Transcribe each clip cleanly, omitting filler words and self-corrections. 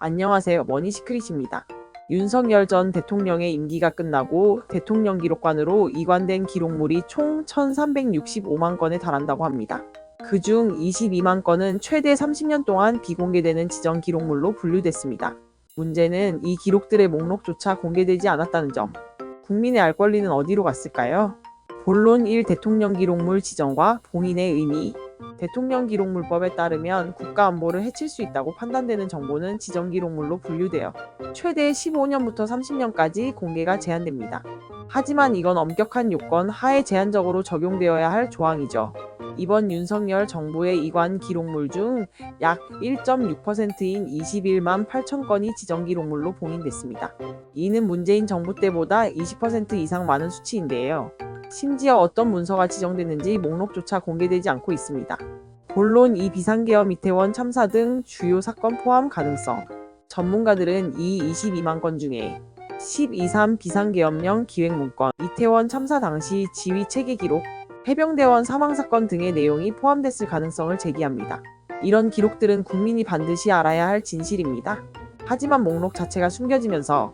안녕하세요. 머니시크릿입니다. 윤석열 전 대통령의 임기가 끝나고 대통령 기록관으로 이관된 기록물이 총 1365만 건에 달한다고 합니다. 그중 22만 건은 최대 30년 동안 비공개되는 지정 기록물로 분류됐습니다. 문제는 이 기록들의 목록조차 공개되지 않았다는 점. 국민의 알 권리는 어디로 갔을까요? 본론 1. 대통령 기록물 지정과 봉인의 의미. 대통령 기록물법에 따르면 국가안보를 해칠 수 있다고 판단되는 정보는 지정 기록물로 분류되어 최대 15년부터 30년까지 공개가 제한됩니다. 하지만 이건 엄격한 요건 하에 제한적으로 적용되어야 할 조항이죠. 이번 윤석열 정부의 이관 기록물 중 약 1.6%인 21만 8천 건이 지정 기록물로 봉인됐습니다. 이는 문재인 정부 때보다 20% 이상 많은 수치인데요. 심지어 어떤 문서가 지정됐는지 목록조차 공개되지 않고 있습니다. 본론 2. 비상계엄 이태원 참사 등 주요 사건 포함 가능성. 전문가들은 이 22만 건 중에 12.3 비상계엄령 기획문건, 이태원 참사 당시 지휘 체계 기록, 해병대원 사망사건 등의 내용이 포함됐을 가능성을 제기합니다. 이런 기록들은 국민이 반드시 알아야 할 진실입니다. 하지만 목록 자체가 숨겨지면서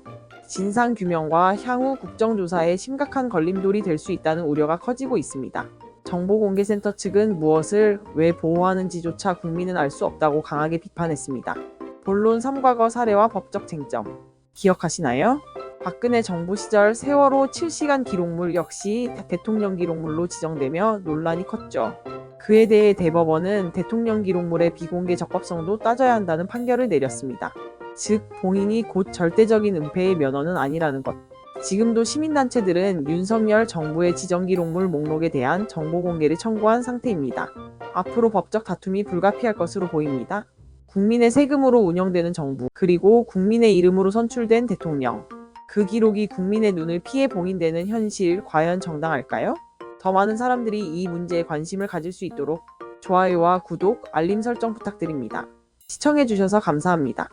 진상규명과 향후 국정조사에 심각한 걸림돌이 될 수 있다는 우려가 커지고 있습니다. 정보공개센터 측은 무엇을 왜 보호하는지조차 국민은 알 수 없다고 강하게 비판했습니다. 본론 3. 과거 사례와 법적 쟁점. 기억하시나요? 박근혜 정부 시절 세월호 7시간 기록물 역시 대통령 기록물로 지정되며 논란이 컸죠. 그에 대해 대법원은 대통령 기록물의 비공개 적법성도 따져야 한다는 판결을 내렸습니다. 즉, 봉인이 곧 절대적인 은폐의 면허는 아니라는 것. 지금도 시민단체들은 윤석열 정부의 지정기록물 목록에 대한 정보 공개를 청구한 상태입니다. 앞으로 법적 다툼이 불가피할 것으로 보입니다. 국민의 세금으로 운영되는 정부, 그리고 국민의 이름으로 선출된 대통령. 그 기록이 국민의 눈을 피해 봉인되는 현실, 과연 정당할까요? 더 많은 사람들이 이 문제에 관심을 가질 수 있도록 좋아요와 구독, 알림 설정 부탁드립니다. 시청해주셔서 감사합니다.